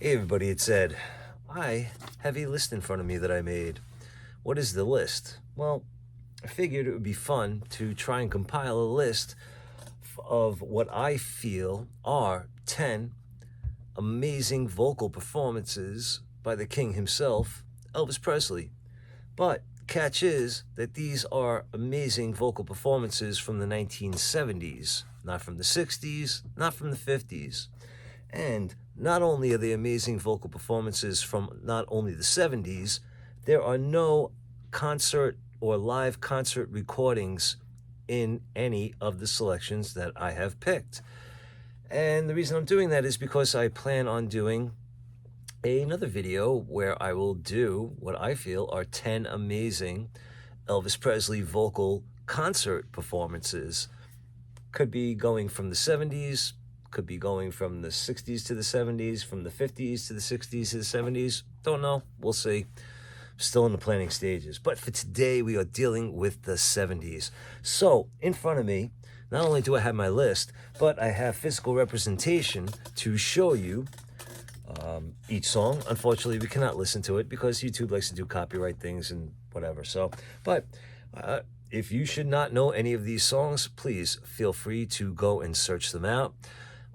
Hey everybody, it's Ed. I have a list in front of me that I made. What is the list? Well, I figured it would be fun to try and compile a list of what I feel are 10 amazing vocal performances by the king himself, Elvis Presley. But catch is that these are amazing vocal performances from the 1970s, not from the 60s, not from the 50s. And not only are they amazing vocal performances from not only the 70s, there are no concert or live concert recordings in any of the selections that I have picked. And the reason I'm doing that is because I plan on doing another video where I will do what I feel are 10 amazing Elvis Presley vocal concert performances. Could be going from the 70s, could be going from the 60s to the 70s, from the 50s to the 60s to the 70s. Don't know. We'll see. Still in the planning stages. But for today, we are dealing with the 70s. So, in front of me, not only do I have my list, but I have physical representation to show you each song. Unfortunately, we cannot listen to it because YouTube likes to do copyright things and whatever. So, but if you should not know any of these songs, please feel free to go and search them out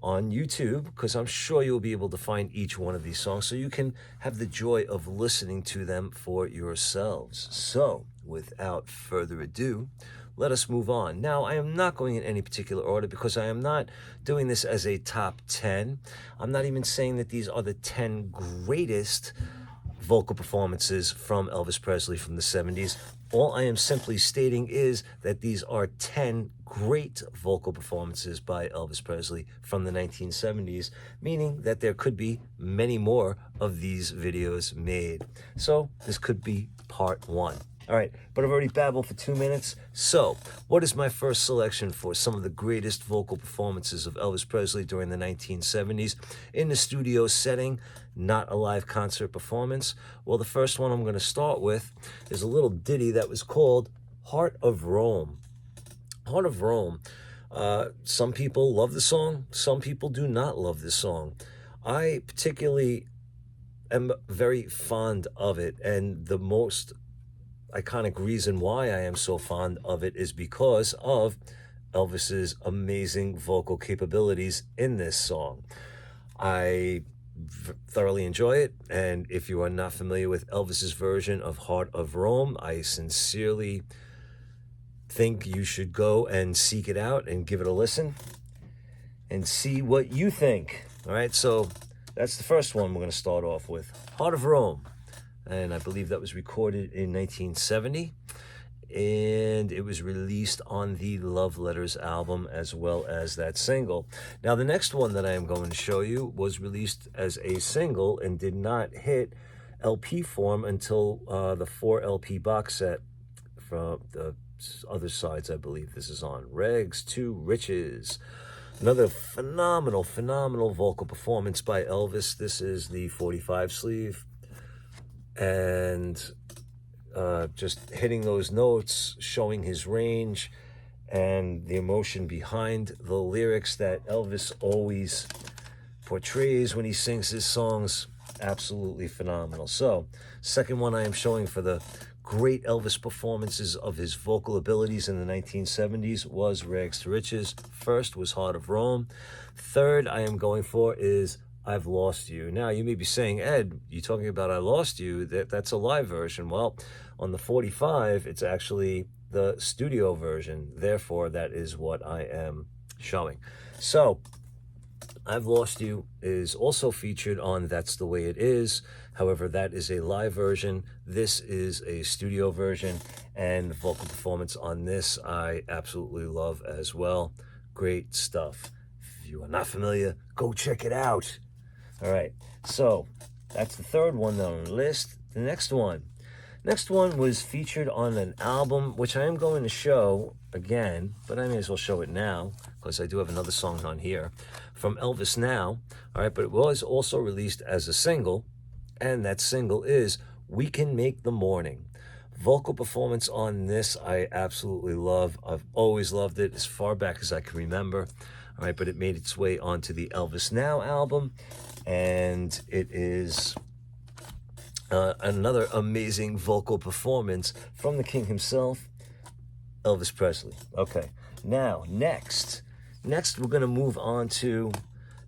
on YouTube, because I'm sure you'll be able to find each one of these songs so you can have the joy of listening to them for yourselves. So, without further ado, let us move on. Now, I am not going in any particular order because I am not doing this as a top 10. I'm not even saying that these are the 10 greatest vocal performances from Elvis Presley from the 70s. All I am simply stating is that these are 10 great vocal performances by Elvis Presley from the 1970s, meaning that there could be many more of these videos made. So this could be part 1. All right, but I've already babbled for 2 minutes. So, what is my first selection for some of the greatest vocal performances of Elvis Presley during the 1970s in the studio setting, not a live concert performance? Well, the first one I'm going to start with is a little ditty that was called Heart of Rome. Heart of Rome. Some people love the song. Some people do not love the song. I particularly am very fond of it, and the most iconic reason why I am so fond of it is because of Elvis's amazing vocal capabilities in this song. I thoroughly enjoy it, and if you are not familiar with Elvis's version of Heart of Rome, I sincerely think you should go and seek it out and give it a listen and see what you think. All right, so that's the first one we're going to start off with, Heart of Rome. And I believe that was recorded in 1970, and it was released on the Love Letters album as well as that single. Now, the next one that I am going to show you was released as a single and did not hit LP form until the 4 LP box set from the other sides. I believe this is on Rags to Riches. Another phenomenal vocal performance by Elvis. This is the 45 sleeve. And just hitting those notes, showing his range and the emotion behind the lyrics that Elvis always portrays when he sings his songs. Absolutely phenomenal. So, second one I am showing for the great Elvis performances of his vocal abilities in the 1970s was Rags to Riches. First was Heart of Rome. Third I am going for is I've Lost You. Now, you may be saying, Ed, you talking about I Lost You, that's a live version. Well, on the 45, it's actually the studio version. Therefore, that is what I am showing. So, I've Lost You is also featured on That's the Way It Is. However, that is a live version. This is a studio version, and the vocal performance on this I absolutely love as well. Great stuff. If you are not familiar, go check it out. All right, so that's the third one on the list. The next one was featured on an album, which I am going to show again, but I may as well show it now because I do have another song on here from Elvis Now. All right, but it was also released as a single, and that single is We Can Make the Morning. Vocal performance on this I absolutely love. I've always loved it as far back as I can remember. All right, but it made its way onto the Elvis Now album, and it is another amazing vocal performance from the king himself, Elvis Presley. Okay, now next we're going to move on to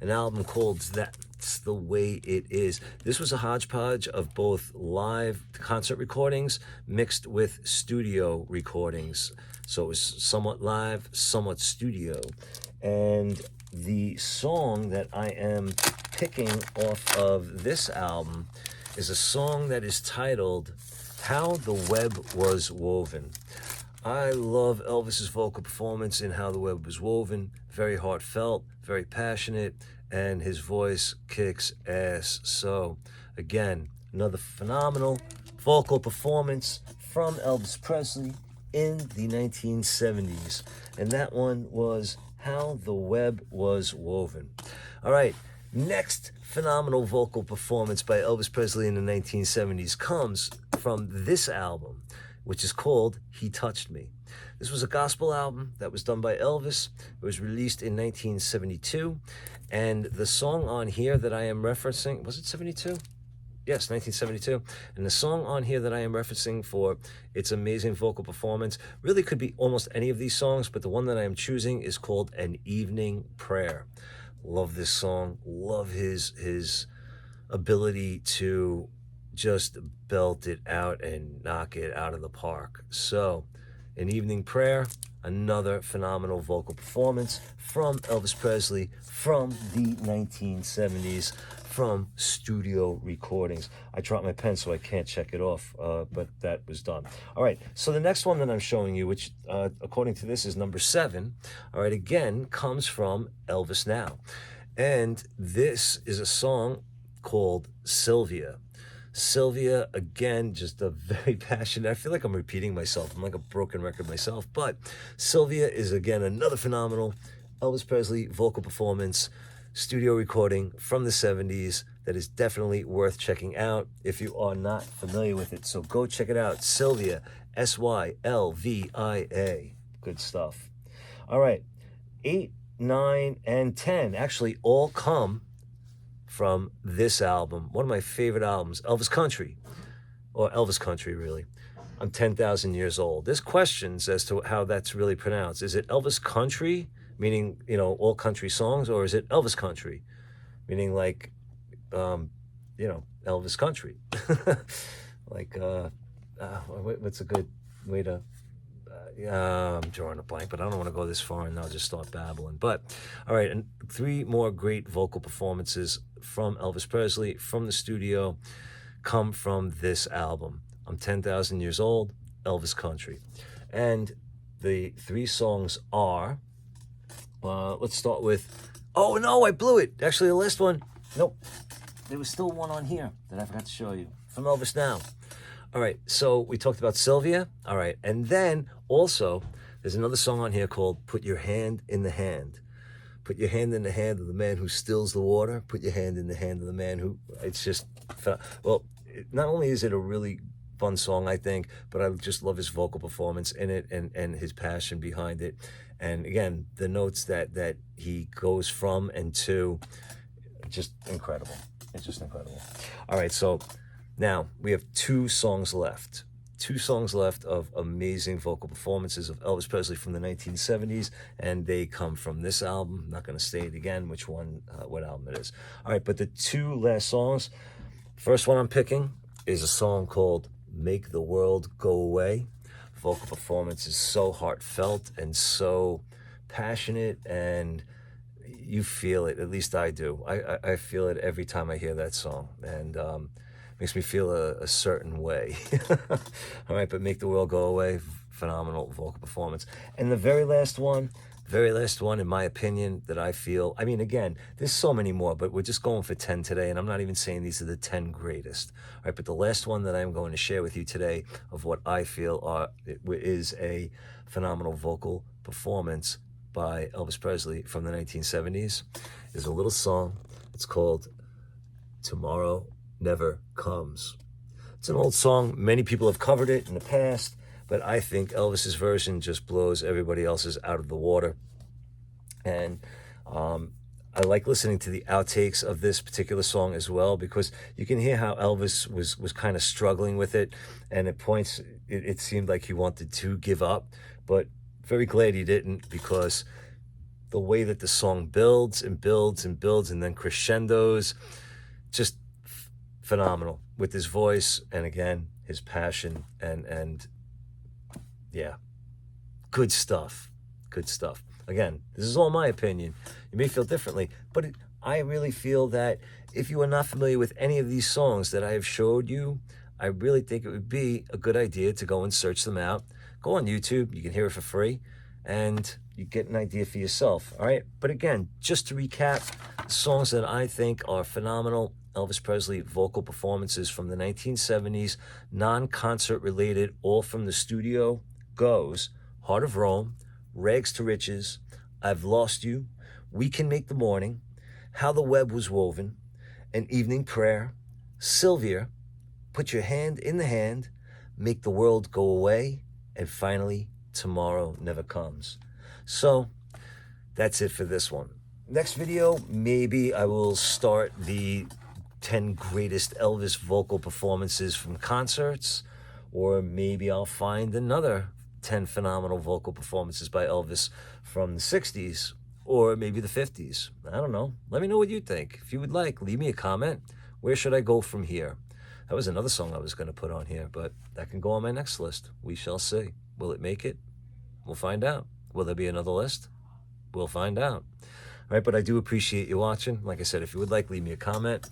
an album called That's the Way It Is. This was a hodgepodge of both live concert recordings mixed with studio recordings. So it was somewhat live, somewhat studio. And the song that I am picking off of this album is a song that is titled How the Web Was Woven. I love Elvis's vocal performance in How the Web Was Woven. Very heartfelt, very passionate, and his voice kicks ass. So, again, another phenomenal vocal performance from Elvis Presley in the 1970s. And that one was How the Web Was Woven. All right, next phenomenal vocal performance by Elvis Presley in the 1970s comes from this album, which is called He Touched Me. This was a gospel album that was done by Elvis. It was released in 1972. And the song on here that I am referencing, was it 72? Yes, 1972. And the song on here that I am referencing for its amazing vocal performance really could be almost any of these songs, but the one that I am choosing is called An Evening Prayer. Love this song. Love his ability to just belt it out and knock it out of the park. So, An Evening Prayer, another phenomenal vocal performance from Elvis Presley from the 1970s, from studio recordings. I dropped my pen so I can't check it off, but that was done. All right, so the next one that I'm showing you, which according to this is number 7, all right, again, comes from Elvis Now. And this is a song called Sylvia. Sylvia, again, just a very passionate, I feel like I'm repeating myself. I'm like a broken record myself. But Sylvia is, again, another phenomenal Elvis Presley vocal performance, studio recording from the 70s that is definitely worth checking out if you are not familiar with it. So go check it out. Sylvia, Sylvia. Good stuff. All right, 8, 9, and 10 actually all come from this album, one of my favorite albums, Elvis Country, or Elvis Country, really. I'm 10,000 years old. There's questions as to how that's really pronounced. Is it Elvis Country, meaning, you know, all country songs, or is it Elvis Country, meaning like, you know, Elvis Country? Like, what's a good way to... I'm drawing a blank, but I don't want to go this far and I'll just start babbling. But, all right, and 3 more great vocal performances from Elvis Presley from the studio come from this album. I'm 10,000 years old, Elvis Country. And the 3 songs are, let's start with, oh no, I blew it. Actually, the last one, nope. There was still one on here that I forgot to show you from Elvis Now. All right, so we talked about Sylvia. All right, and then also there's another song on here called Put Your Hand in the Hand. Put your hand in the hand of the man who stills the water. Put your hand in the hand of the man who... It's just... Well, not only is it a really fun song, I think, but I just love his vocal performance in it and his passion behind it. And again, the notes that he goes from and to, just incredible. It's just incredible. All right, so... Now, we have 2 songs left. 2 songs left of amazing vocal performances of Elvis Presley from the 1970s, and they come from this album. I'm not going to state again which one, what album it is. All right, but the 2 last songs, first one I'm picking is a song called Make the World Go Away. Vocal performance is so heartfelt and so passionate, and you feel it, at least I do. I feel it every time I hear that song, and makes me feel a certain way. All right, but Make the World Go Away, phenomenal vocal performance. And the very last one, in my opinion, that I feel, I mean, again, there's so many more, but we're just going for 10 today, and I'm not even saying these are the 10 greatest. All right, but the last one that I'm going to share with you today of what I feel is a phenomenal vocal performance by Elvis Presley from the 1970s is a little song. It's called Tomorrow Never Comes. It's an old song. Many people have covered it in the past, but I think Elvis's version just blows everybody else's out of the water. And I like listening to the outtakes of this particular song as well, because you can hear how Elvis was kind of struggling with it, and at points it seemed like he wanted to give up, but very glad he didn't, because the way that the song builds and builds and builds and then crescendos, just phenomenal with his voice, and again, his passion, and yeah, good stuff, good stuff. Again, this is all my opinion. You may feel differently, but I really feel that if you are not familiar with any of these songs that I have showed you, I really think it would be a good idea to go and search them out. Go on YouTube, you can hear it for free, and you get an idea for yourself, all right? But again, just to recap, the songs that I think are phenomenal Elvis Presley vocal performances from the 1970s, non-concert related, all from the studio, goes Heart of Rome, Rags to Riches, I've Lost You, We Can Make the Morning, How the Web Was Woven, An Evening Prayer, Sylvia, Put Your Hand in the Hand, Make the World Go Away, and finally, Tomorrow Never Comes. So, that's it for this one. Next video, maybe I will start the 10 greatest Elvis vocal performances from concerts, or maybe I'll find another 10 phenomenal vocal performances by Elvis from the 60s, or maybe the 50s. I don't know. Let me know what you think. If you would like, leave me a comment. Where should I go from here? That was another song I was going to put on here, but that can go on my next list. We shall see. Will it make it? We'll find out. Will there be another list? We'll find out. All right, but I do appreciate you watching. Like I said, if you would like, leave me a comment.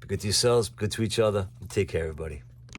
Be good to yourselves, be good to each other, and take care, everybody.